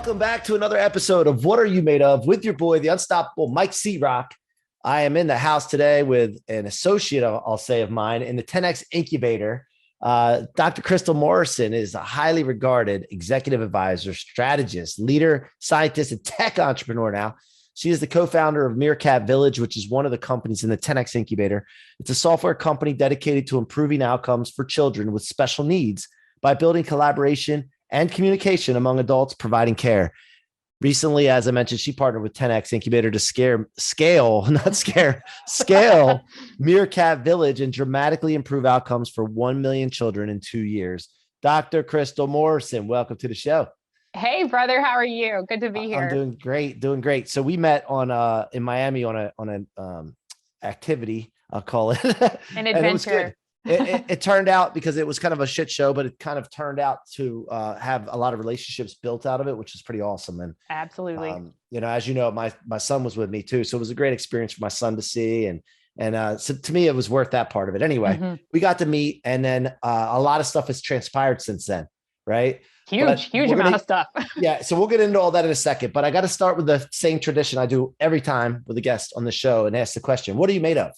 Welcome back to another episode of What Are You Made Of with your boy, the unstoppable Mike C-Roc. I am in the house today with an associate, I'll say, of mine in the 10X Incubator. Dr. Crystal Morrison is a highly regarded executive advisor, strategist, leader, scientist, and tech entrepreneur now. She is the co-founder of Meerkat Village, which is one of the companies in the 10X Incubator. It's a software company dedicated to improving outcomes for children with special needs by building collaboration and communication among adults providing care. Recently, as I mentioned, she partnered with 10X Incubator to scale Meerkat Village and dramatically improve outcomes for 1 million children in 2 years. Dr. Crystal Morrison, welcome to the show. Hey, brother. How are you? Good to be here. I'm doing great. So we met on in Miami on an activity, I'll call it. An adventure. It turned out, because it was kind of a shit show, but it kind of turned out to have a lot of relationships built out of it, which is pretty awesome. And absolutely, as you know, my son was with me too, so it was a great experience for my son to see, and so to me, it was worth that part of it. Anyway, we got to meet, and then a lot of stuff has transpired since then, right? Huge amount of stuff. Yeah, so we'll get into all that in a second, but I got to start with the same tradition I do every time with a guest on the show and ask the question: what are you made of?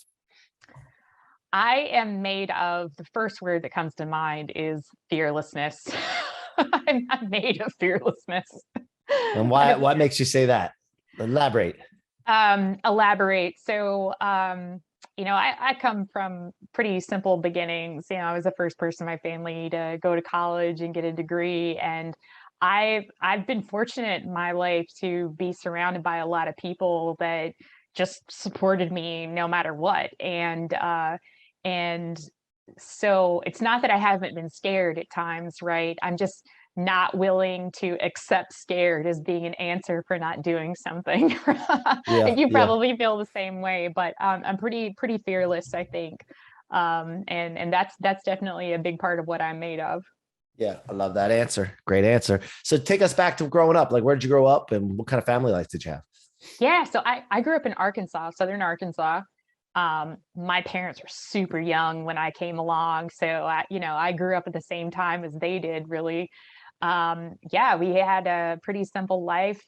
I am made of, the first word that comes to mind is fearlessness. I'm made of fearlessness. And why? What makes you say that? Elaborate. So, I come from pretty simple beginnings. I was the first person in my family to go to college and get a degree. And I've been fortunate in my life to be surrounded by a lot of people that just supported me no matter what. And so it's not that I haven't been scared at times, right? I'm just not willing to accept scared as being an answer for not doing something. You probably feel the same way, but I'm pretty fearless, I think. And that's definitely a big part of what I'm made of. Yeah, I love that answer. Great answer. So take us back to growing up. Like, where did you grow up and what kind of family life did you have? Yeah, so I grew up in Arkansas, Southern Arkansas. My parents were super young when I came along. So, I grew up at the same time as they did, really. We had a pretty simple life,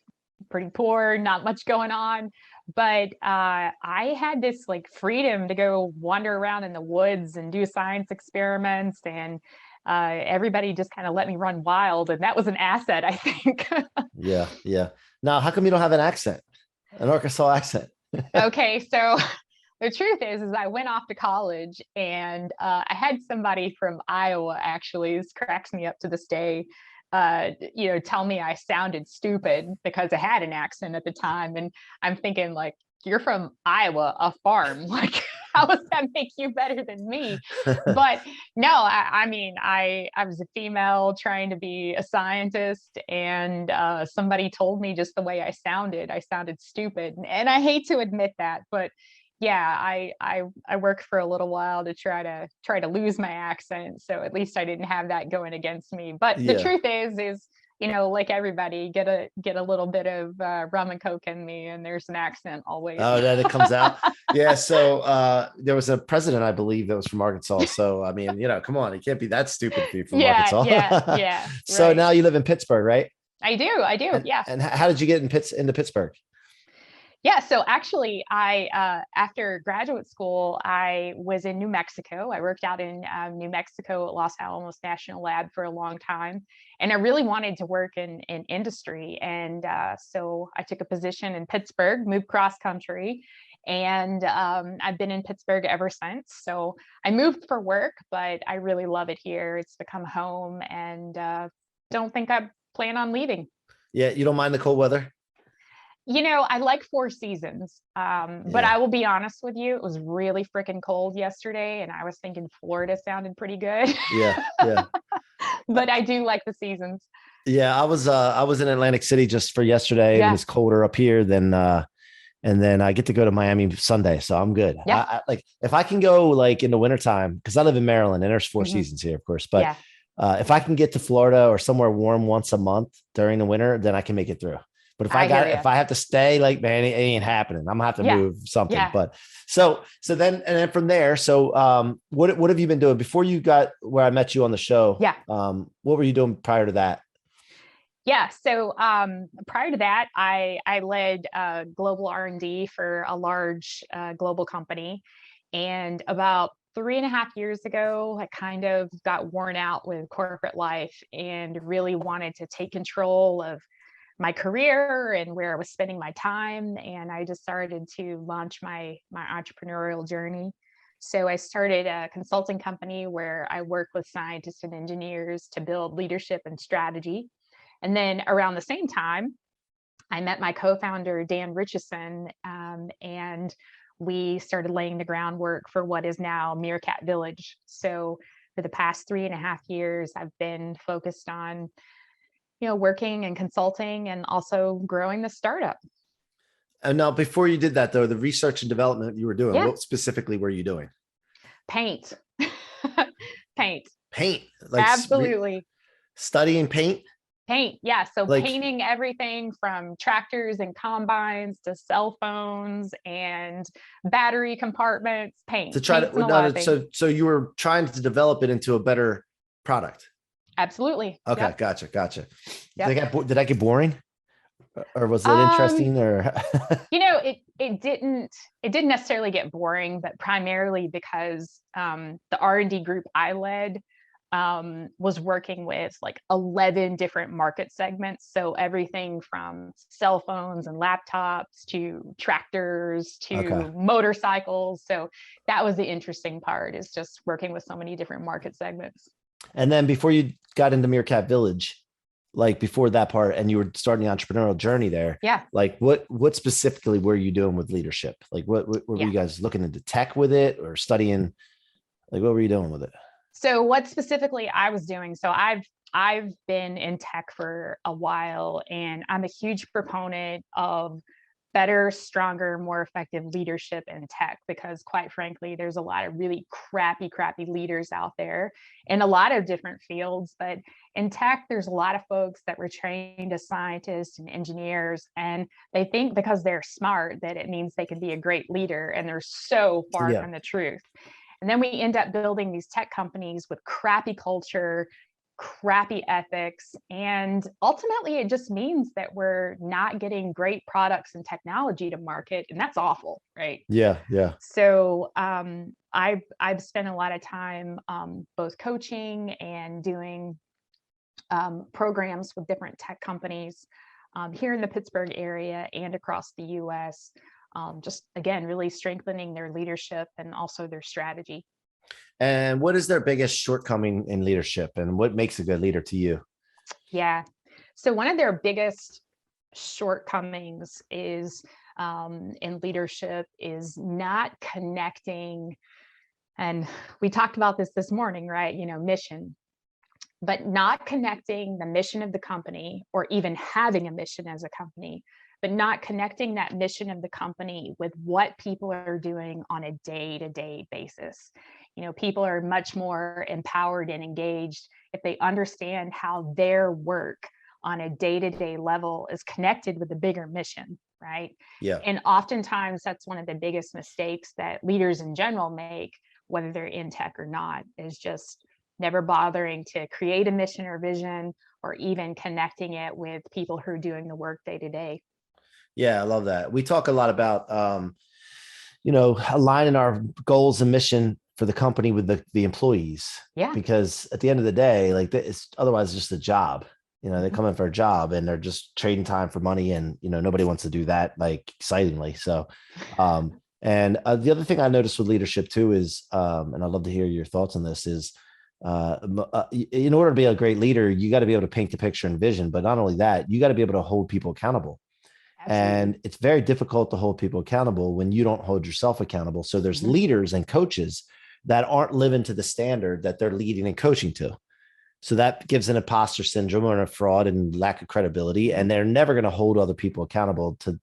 pretty poor, not much going on. But I had this like freedom to go wander around in the woods and do science experiments. And everybody just kind of let me run wild. And that was an asset, I think. Yeah. Now, how come you don't have an accent? An Arkansas accent? Okay, so the truth is I went off to college, and I had somebody from Iowa, actually, this cracks me up to this day, tell me I sounded stupid because I had an accent at the time. And I'm thinking, like, you're from Iowa, a farm. Like, how does that make you better than me? But no, I was a female trying to be a scientist, and somebody told me just the way I sounded stupid. And I hate to admit that, but yeah, I worked for a little while to try to lose my accent. So at least I didn't have that going against me. But the truth is, like everybody, get a little bit of rum and coke in me, and there's an accent always. Oh, then it comes out. Yeah. So there was a president, I believe, that was from Arkansas. So I mean, come on, it can't be that stupid to be from Arkansas. Yeah. So right. now you live in Pittsburgh, right? I do. Yeah. And how did you get into Pittsburgh? Yeah, so actually, after graduate school, I was in New Mexico. I worked out in New Mexico at Los Alamos National Lab for a long time, and I really wanted to work in industry. And so I took a position in Pittsburgh, moved cross country, and I've been in Pittsburgh ever since. So I moved for work, but I really love it here. It's become home, and don't think I plan on leaving. Yeah, you don't mind the cold weather? I like 4 seasons, but I will be honest with you, it was really freaking cold yesterday, and I was thinking Florida sounded pretty good. Yeah. But I do like the seasons. Yeah, I was in Atlantic City just for yesterday. Yeah. It was colder up here than and then I get to go to Miami Sunday, so I'm good. Yeah. I like, if I can go like in the wintertime, because I live in Maryland and there's 4 seasons here, of course, but if I can get to Florida or somewhere warm once a month during the winter, then I can make it through. But if I have to stay, like, man, it ain't happening. I'm gonna have to move something. Yeah. But so then from there, so what have you been doing before you got where I met you on the show? Yeah. What were you doing prior to that? Yeah. So prior to that, I led global R&D for a large global company, and about 3.5 years ago, I kind of got worn out with corporate life and really wanted to take control of my career and where I was spending my time. And I just started to launch my entrepreneurial journey. So I started a consulting company where I work with scientists and engineers to build leadership and strategy. And then around the same time, I met my co-founder, Dan Richardson, and we started laying the groundwork for what is now Meerkat Village. So for the past 3.5 years, I've been focused on, working and consulting and also growing the startup. And now, before you did that, though, the research and development you were doing, Yeah, what specifically were you doing? paint. Paint. Paint, like Absolutely. studying paint. Paint. Yeah. So Like, painting everything from tractors and combines to cell phones and battery compartments, to paint, try paints to and a lot of things. so you were trying to develop it into a better product. Absolutely. Okay, Yep. gotcha. Yep. Did I get boring, or was it Um, interesting, or it didn't necessarily get boring, but primarily because the R&D group I led was working with like 11 different market segments. So everything from cell phones and laptops to tractors okay? to motorcycles. So that was the interesting part, is just working with so many different market segments. And then before you got into Meerkat Village, like before that part, and you were starting the entrepreneurial journey there, Yeah. like what specifically were you doing with leadership? Like what were Yeah. you guys looking into tech with it, or studying? Like what were you doing with it? So what specifically I was doing, so I've been in tech for a while, and I'm a huge proponent of better, stronger, more effective leadership in tech, because quite frankly, there's a lot of really crappy leaders out there in a lot of different fields. But in tech, there's a lot of folks that were trained as scientists and engineers, and they think because they're smart that it means they can be a great leader, and they're so far Yeah, from the truth. And then we end up building these tech companies with crappy culture, crappy ethics. And ultimately, it just means that we're not getting great products and technology to market. And that's awful, right? yeah. So I've spent a lot of time both coaching and doing programs with different tech companies here in the Pittsburgh area and across the US. Just again, really strengthening their leadership and also their strategy. And what is their biggest shortcoming in leadership, and what makes a good leader to you? Yeah. So one of their biggest shortcomings is in leadership is not connecting. And we talked about this morning, right? Mission, but not connecting the mission of the company, or even having a mission as a company, but not connecting that mission of the company with what people are doing on a day-to-day basis. People are much more empowered and engaged if they understand how their work on a day-to-day level is connected with the bigger mission, right? Yeah. And oftentimes that's one of the biggest mistakes that leaders in general make, whether they're in tech or not, is just never bothering to create a mission or vision, or even connecting it with people who are doing the work day to day. Yeah, I love that. We talk a lot about aligning our goals and mission for the company with the employees, Yeah. because at the end of the day, like it's otherwise just a job. They Mhm. come in for a job and they're just trading time for money, and nobody wants to do that like excitingly. So and the other thing I noticed with leadership too is and I'd love to hear your thoughts on this, is in order to be a great leader, you got to be able to paint the picture and vision, but not only that, you got to be able to hold people accountable. Absolutely. And it's very difficult to hold people accountable when you don't hold yourself accountable. So there's Mhm. leaders and coaches that aren't living to the standard that they're leading and coaching to. So that gives an imposter syndrome or a fraud and lack of credibility. And they're never going to hold other people accountable to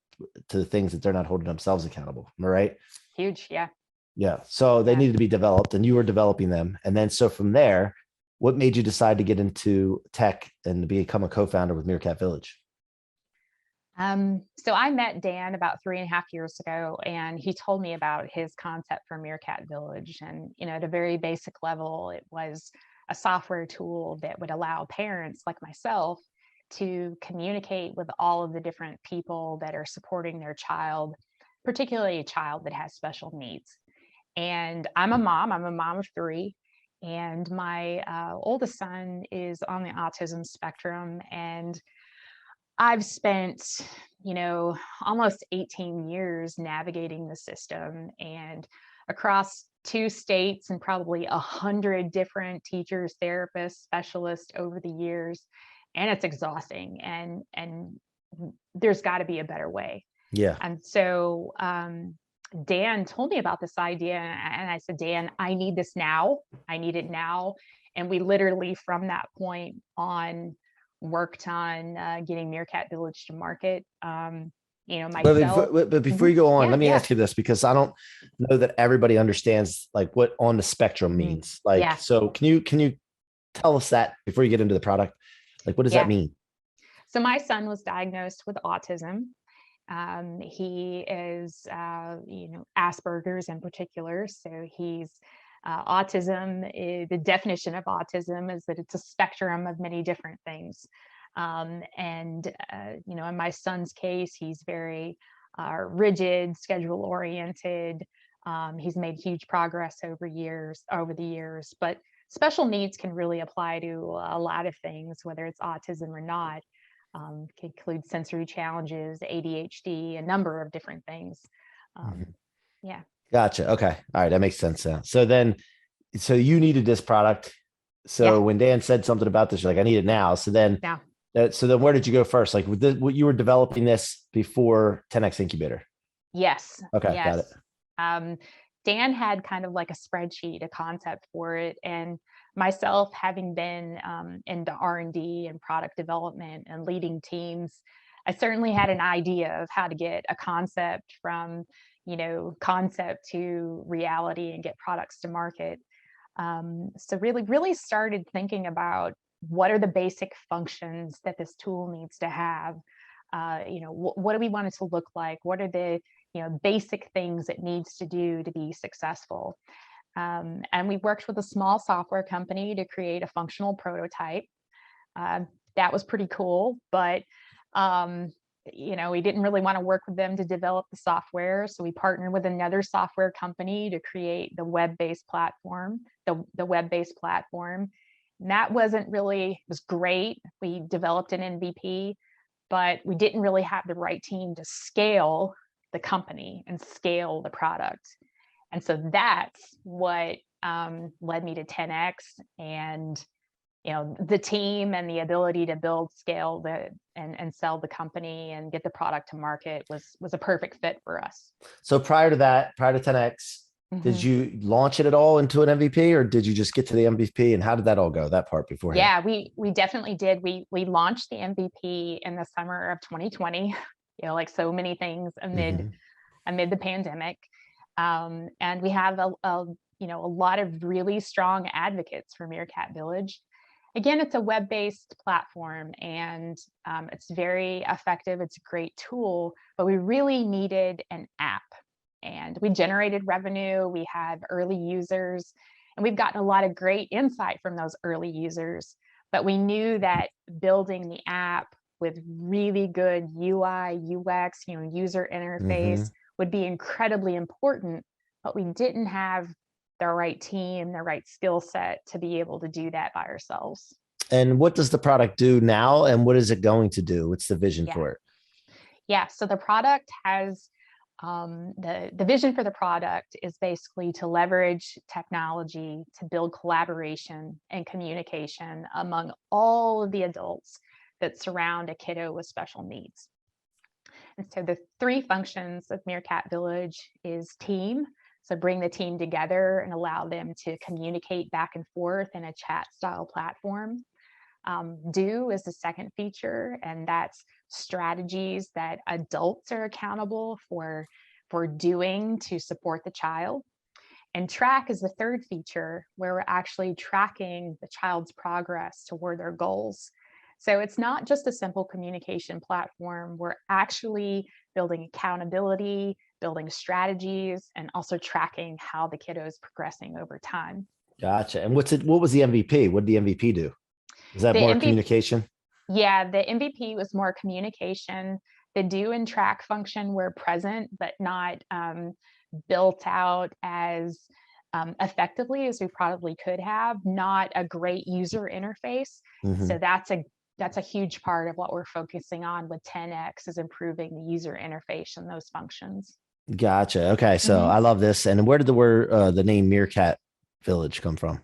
the things that they're not holding themselves accountable. Am I right? Huge. Yeah. Yeah. So they Yeah. needed to be developed, and you were developing them. And then so from there, what made you decide to get into tech and to become a co-founder with Meerkat Village? So I met Dan about 3.5 years ago, and he told me about his concept for Meerkat Village. And, at a very basic level, it was a software tool that would allow parents like myself to communicate with all of the different people that are supporting their child, particularly a child that has special needs. And I'm a mom of three, and my oldest son is on the autism spectrum. And I've spent, almost 18 years navigating the system and across 2 states and probably 100 different teachers, therapists, specialists over the years. And it's exhausting, and there's got to be a better way. Yeah. And so Dan told me about this idea, and I said, Dan, I need this now. I need it now. And we literally, from that point on, worked on getting Meerkat Village to market. Myself. But before you go on, Yeah, let me yeah. ask you this, because I don't know that everybody understands like what on the spectrum means. Like, Yeah. so can you tell us that before you get into the product? Like, what does that mean? So my son was diagnosed with autism. He is, Asperger's in particular. So he's autism. The definition of autism is that it's a spectrum of many different things. In my son's case, he's very rigid, schedule oriented. He's made huge progress over the years, but special needs can really apply to a lot of things, whether it's autism or not. Can include sensory challenges, ADHD, a number of different things. Yeah. Gotcha. Okay. All right. That makes sense now. So you needed this product. So when Dan said something about this, you're like, I need it now. So then where did you go first? Like you were developing this before 10X Incubator? Yes. Okay. Yes. Got it. Dan had kind of like a spreadsheet, a concept for it. And myself, having been into R&D and product development and leading teams, I certainly had an idea of how to get a concept from, concept to reality and get products to market. So really started thinking about what are the basic functions that this tool needs to have. What do we want it to look like? What are the basic things it needs to do to be successful? And we worked with a small software company to create a functional prototype. That was pretty cool, but we didn't really want to work with them to develop the software. So we partnered with another software company to create the web-based platform, the web-based platform. And that was great. We developed an MVP, but we didn't really have the right team to scale the company and scale the product. And so that's what led me to 10X, and the team and the ability to build, scale and sell the company and get the product to market was a perfect fit for us. So prior to 10X, did you launch it at all into an MVP, or did you just get to the MVP? And how did that all go? That part beforehand? Yeah, we definitely did. We launched the MVP in the summer of 2020. Like so many things amid the pandemic. And we have a lot of really strong advocates for Meerkat Village. Again, it's a web-based platform, and it's very effective. It's a great tool, but we really needed an app. And we generated revenue. We have early users, and we've gotten a lot of great insight from those early users. But we knew that building the app with really good UI, UX, user interface would be incredibly important, but we didn't have the right team, the right skill set to be able to do that by ourselves. And what does the product do now, and what is it going to do? What's the vision for it? Yeah, so the product has, the vision for the product is basically to leverage technology to build collaboration and communication among all of the adults that surround a kiddo with special needs. And so the 3 functions of Meerkat Village is team. So bring the team together and allow them to communicate back and forth in a chat style platform. Do is the second feature, and that's strategies that adults are accountable for doing to support the child. And track is the third feature, where we're actually tracking the child's progress toward their goals. So it's not just a simple communication platform. We're actually building accountability, building strategies, and also tracking how the kiddo is progressing over time. Gotcha. And what was the MVP? What did the MVP do? Is that more communication? Yeah, the MVP was more communication. The do and track function were present, but not built out as effectively as we probably could have. Not a great user interface. So Mhm. that's a huge part of what we're focusing on with 10x is improving the user interface and those functions. Gotcha. Okay, so Mhm. I love this. And where did the word the name Meerkat Village come from?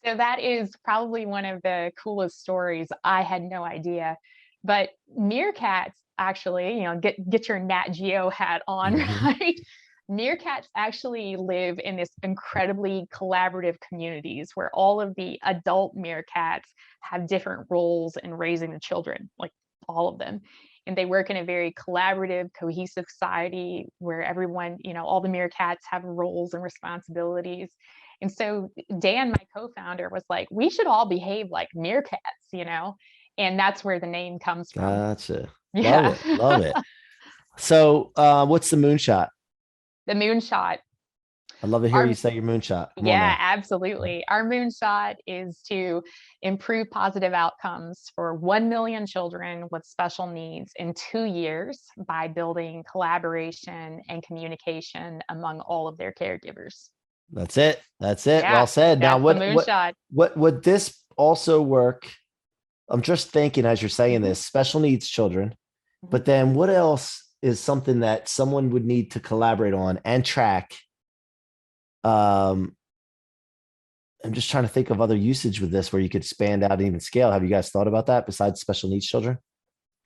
So that is probably one of the coolest stories. I had no idea. But meerkats actually, get your Nat Geo hat on, Mhm. right? Meerkats actually live in this incredibly collaborative communities where all of the adult meerkats have different roles in raising the children, like all of them. And they work in a very collaborative, cohesive society where everyone, all the meerkats have roles and responsibilities. And so Dan, my co-founder, was like, we should all behave like meerkats. And that's where the name comes from. Gotcha. Love Yeah. it. Love it. So, what's the moonshot? The moonshot. I'd love to hear you Our say your moonshot. Come on Yeah, now. absolutely. Our moonshot is to improve positive outcomes for 1 million children with special needs in 2 years by building collaboration and communication among all of their caregivers. That's it. That's it. Well Yeah, said. Now, that's the what moonshot. what would this also work? I'm just thinking as you're saying Mhm, this, special needs children, mhm. but then what else is something that someone would need to collaborate on and track? Um, I'm just trying to think of other usage with this where you could expand out and even scale. Have you guys thought about that besides special needs children?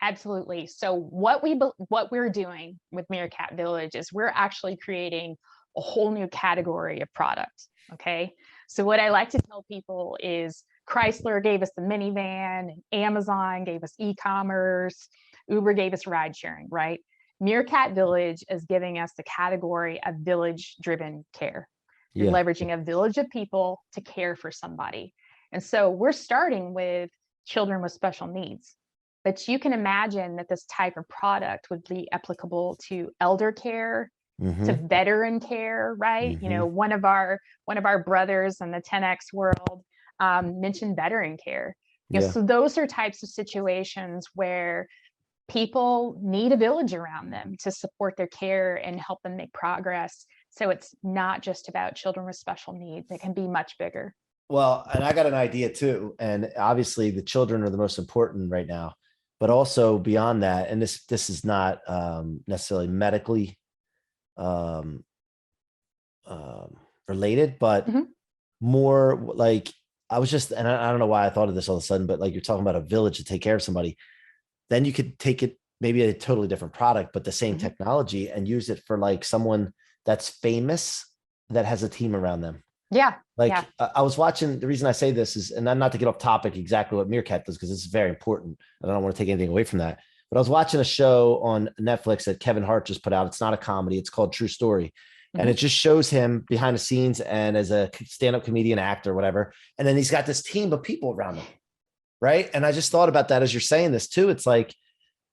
Absolutely. So what we're doing with Meerkat Village is we're actually creating a whole new category of product. Okay. So what I like to tell people is Chrysler gave us the minivan, Amazon gave us e-commerce, Uber gave us ride sharing, right? Meerkat Village is giving us the category of village driven care. You're Yeah. leveraging a village of people to care for somebody. And so we're starting with children with special needs. But you can imagine that this type of product would be applicable to elder care, to Mm-hmm. veteran care, right? Mm-hmm. One of our brothers in the 10x world mentioned veteran care. Yeah. So those are types of situations where people need a village around them to support their care and help them make progress. So it's not just about children with special needs; it can be much bigger. Well, and I got an idea too. And obviously the children are the most important right now, but also beyond that, and this is not necessarily medically um, um, related, but Mhm. more like I was just, and I don't know why I thought of this all of a sudden, but like you're talking about a village to take care of somebody, then you could take it maybe a totally different product, but the same Mhm. technology and use it for like someone that's famous that has a team around them. Yeah, yeah. Like I was watching, the reason I say this is, and not to get off topic exactly what Meerkat does, because this is very important. I don't want to take anything away from that. But I was watching a show on Netflix that Kevin Hart just put out. It's not a comedy. It's called True Story. And it Mhm. just shows him behind the scenes and as a stand-up comedian, actor, whatever. And then he's got this team of people around him. Right. And I just thought about that as you're saying this too. It's like,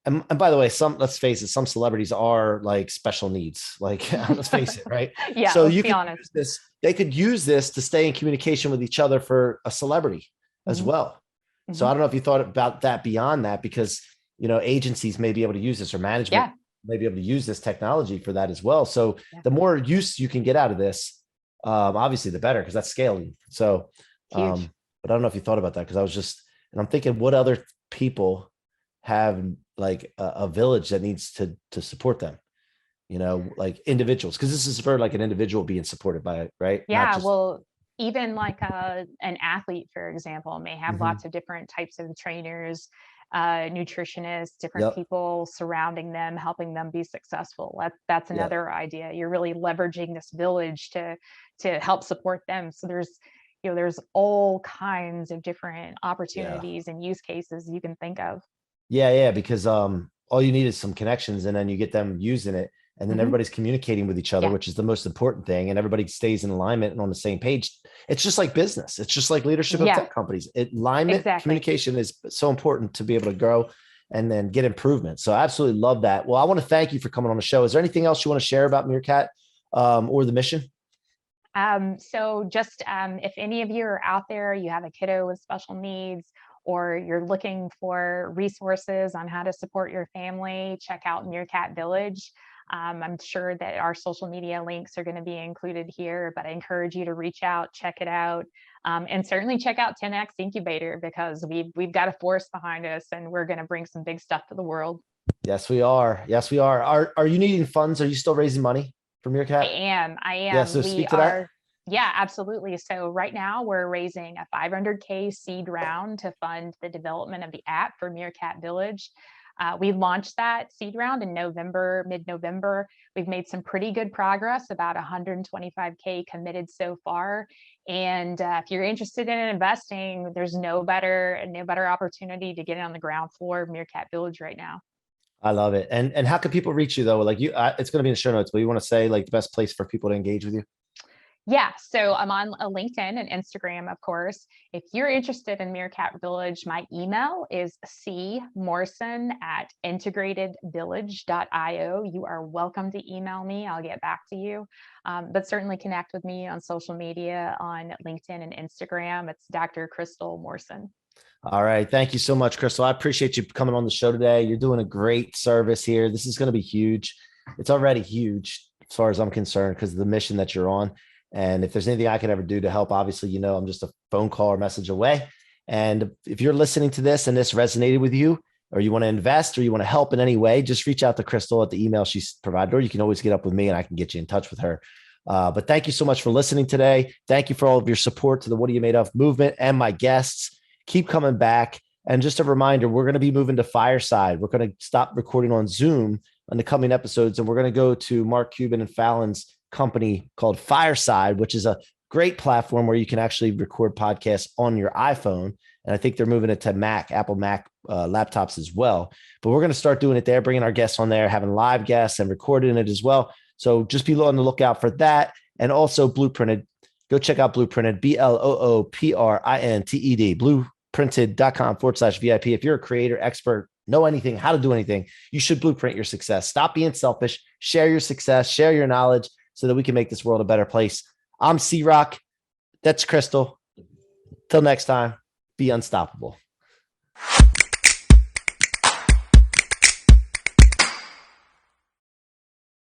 and by the way, let's face it, some celebrities are like special needs. Like, let's face it, right? Yeah, So let's you be could honest. use this, they could use this to stay in communication with each other for a celebrity as Mhm, well. So I mhm. don't know if you thought about that beyond that, because, agencies may be able to use this, or management Yeah, may be able to use this technology for that as well. So yeah, the more use you can get out of this, obviously the better, because that's scaling. So, huge. but I don't know if you thought about that, because I was just, and I'm thinking what other people have like a village that needs to support them, like individuals, because this is for like an individual being supported by it, right? Not Yeah, just. well, even like an athlete, for example, may have Mhm. lots of different types of trainers, nutritionists, different Yep. people surrounding them, helping them be successful. That's Yep. another idea. You're really leveraging this village to help support them. So there's all kinds of different Yeah. opportunities and use cases you can think of. Yeah, because all you need is some connections, and then you get them using it, and then Mhm. everybody's communicating with each other, Yeah, which is the most important thing, and everybody stays in alignment and on the same page. It's just like business. It's just like leadership of yeah, tech companies. Alignment, exactly. communication is so important to be able to grow and then get improvement. So I absolutely love that. Well, I want to thank you for coming on the show. Is there anything else you want to share about Meerkat or the mission? So just if any of you are out there, you have a kiddo with special needs, or you're looking for resources on how to support your family, check out Meerkat Village. I'm sure that our social media links are going to be included here, but I encourage you to reach out, check it out, and certainly check out 10X Incubator, because we've got a force behind us and we're going to bring some big stuff to the world. Yes, we are. Yes, we are. Are you needing funds? Are you still raising money for Meerkat? I am. Yeah, so We speak to are. that. Yeah, absolutely. So right now we're raising a 500K seed round to fund the development of the app for Meerkat Village. We launched that seed round in November, mid-November. We've made some pretty good progress, about 125K committed so far. And if you're interested in investing, there's no better opportunity to get on the ground floor of Meerkat Village right now. I love it. And how can people reach you though? Like it's going to be in the show notes, but you want to say like the best place for people to engage with you? Yeah, so I'm on LinkedIn and Instagram, of course. If you're interested in Meerkat Village, my email is cmorrison@integratedvillage.io. You are welcome to email me. I'll get back to you. But certainly connect with me on social media on LinkedIn and Instagram. It's Dr. Crystal Morrison. All right. Thank you so much, Crystal. I appreciate you coming on the show today. You're doing a great service here. This is going to be huge. It's already huge as far as I'm concerned because of the mission that you're on. And if there's anything I can ever do to help, obviously, I'm just a phone call or message away. And if you're listening to this and this resonated with you, or you want to invest or you want to help in any way, just reach out to Crystal at the email she's provided, or you can always get up with me and I can get you in touch with her. But thank you so much for listening today. Thank you for all of your support to the What Are You Made Of movement and my guests. Keep coming back. And just a reminder, we're going to be moving to Fireside. We're going to stop recording on Zoom on the coming episodes. And we're going to go to Mark Cuban and Fallon's company called Fireside, which is a great platform where you can actually record podcasts on your iPhone. And I think they're moving it to Apple Mac laptops as well. But we're going to start doing it there, bringing our guests on there, having live guests and recording it as well. So just be on the lookout for that. And also Blueprinted. Go check out Blueprinted, BLOOPRINTED, blueprinted.com/VIP. If you're a creator, expert, know anything, how to do anything, you should blueprint your success. Stop being selfish, share your success, share your knowledge so that we can make this world a better place. I'm C-Roc. That's Crystal. Till next time, be unstoppable.